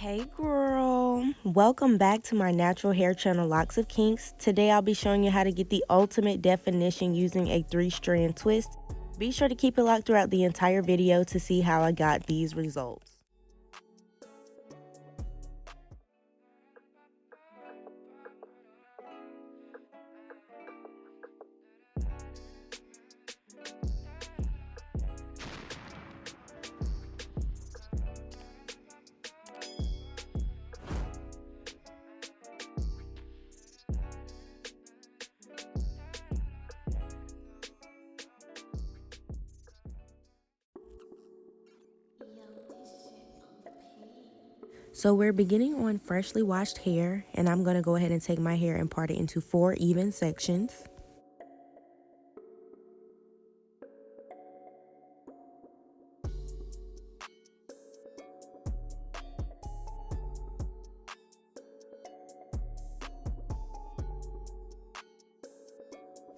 Hey girl, welcome back to my natural hair channel Locks of Kinks. Today I'll be showing you how to get the ultimate definition using a 3-strand twist. Be sure to keep it locked throughout the entire video to see how I got these results. So we're beginning on freshly washed hair, and I'm going to go ahead and take my hair and part it into 4 even sections.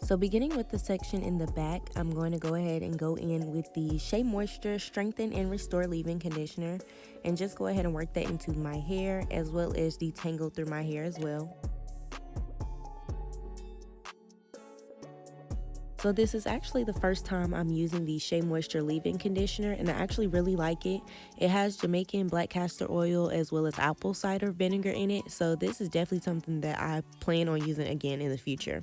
So beginning with the section in the back, I'm going to go ahead and go in with the Shea Moisture Strengthen and Restore leave-in conditioner and just go ahead and work that into my hair as well as detangle through my hair as well. So this is actually the first time I'm using the Shea Moisture leave-in conditioner, and I actually really like it. It has Jamaican black castor oil as well as apple cider vinegar in it, so this is definitely something that I plan on using again in the future.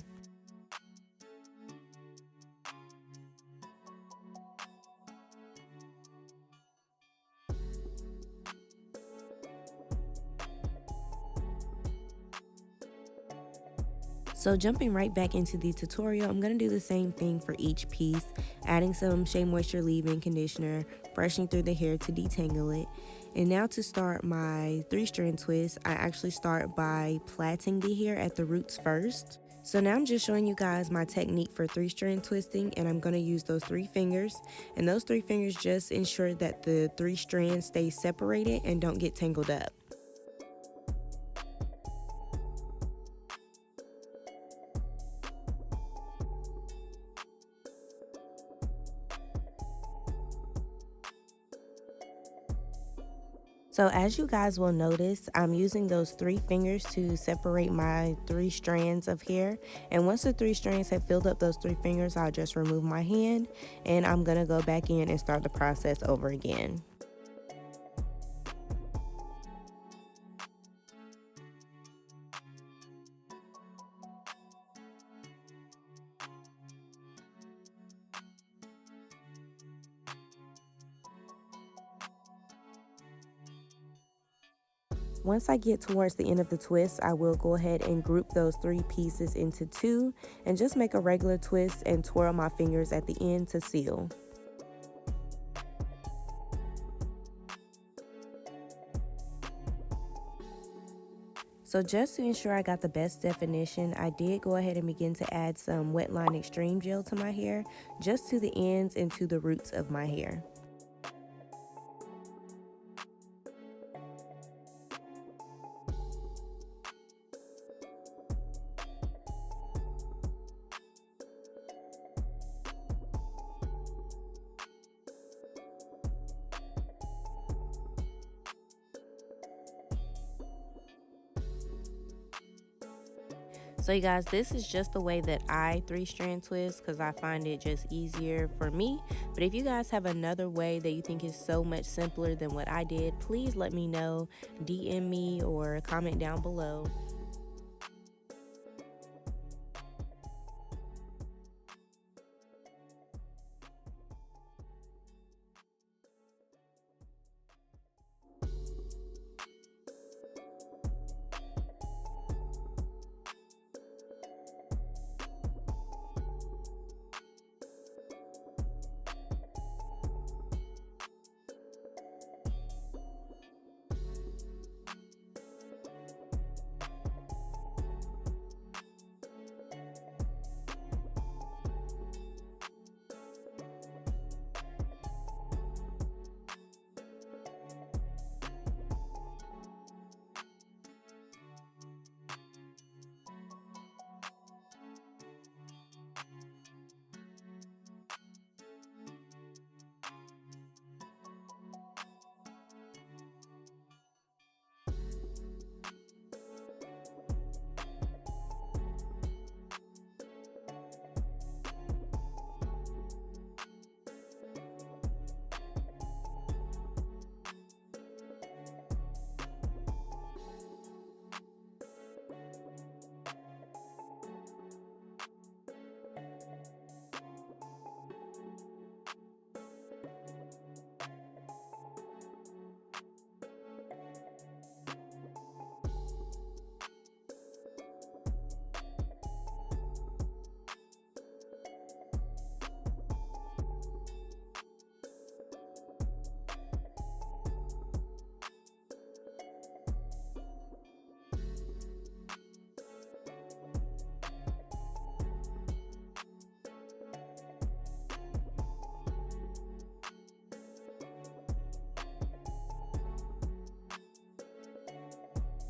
So jumping right back into the tutorial, I'm going to do the same thing for each piece, adding some Shea Moisture leave-in conditioner, brushing through the hair to detangle it. And now to start my 3-strand twist, I actually start by plaiting the hair at the roots first. So now I'm just showing you guys my technique for 3-strand twisting, and I'm going to use those 3 fingers. And those 3 fingers just ensure that the 3 strands stay separated and don't get tangled up. So as you guys will notice, I'm using those 3 fingers to separate my 3 strands of hair. And once the 3 strands have filled up those 3 fingers, I'll just remove my hand and I'm gonna go back in and start the process over again. Once I get towards the end of the twist, I will go ahead and group those 3 pieces into 2 and just make a regular twist and twirl my fingers at the end to seal. So just to ensure I got the best definition, I did go ahead and begin to add some Wetline Xtreme gel to my hair, just to the ends and to the roots of my hair. So you guys, this is just the way that I 3-strand twist because I find it just easier for me. But if you guys have another way that you think is so much simpler than what I did, please let me know, DM me or comment down below.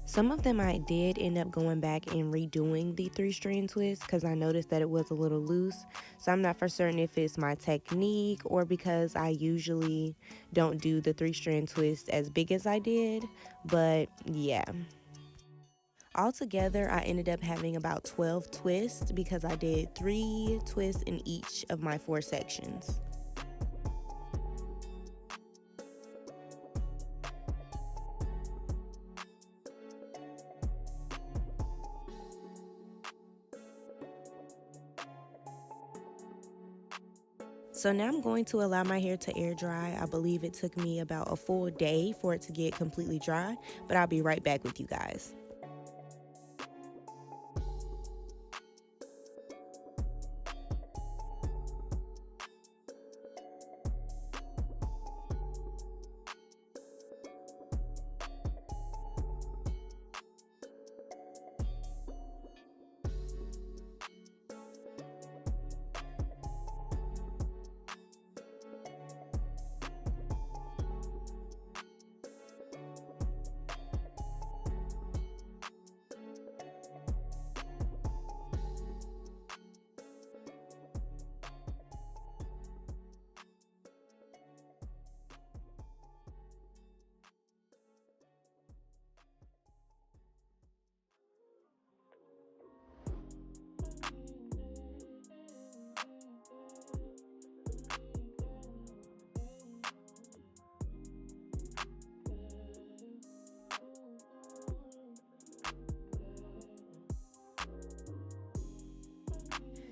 Some of them I did end up going back and redoing the 3-strand twist because I noticed that it was a little loose. So I'm not for certain if it's my technique or because I usually don't do the 3-strand twist as big as I did. But yeah. Altogether, I ended up having about 12 twists because I did 3 twists in each of my 4 sections. So now I'm going to allow my hair to air dry. I believe it took me about a full day for it to get completely dry, but I'll be right back with you guys.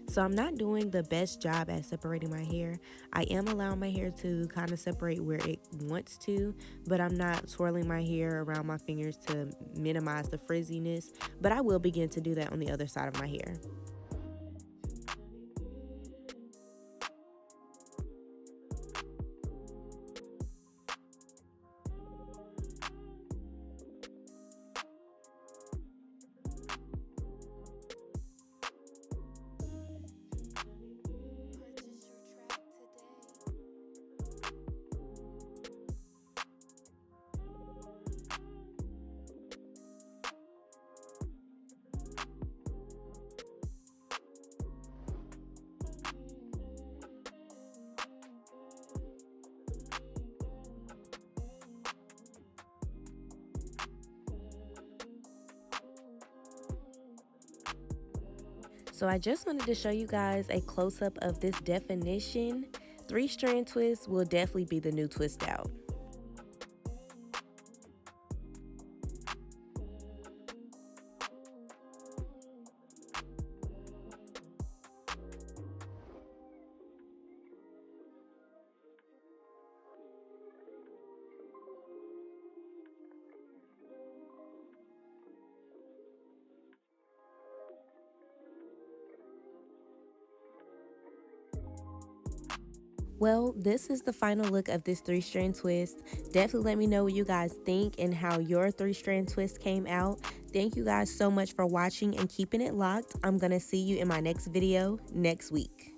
So I'm not doing the best job at separating my hair. I am allowing my hair to kind of separate where it wants to, but I'm not swirling my hair around my fingers to minimize the frizziness, but I will begin to do that on the other side of my hair. So I just wanted to show you guys a close-up of this definition. 3-strand twist will definitely be the new twist out. Well, this is the final look of this 3-strand twist. Definitely let me know what you guys think and how your 3-strand twist came out. Thank you guys so much for watching and keeping it locked. I'm gonna see you in my next video next week.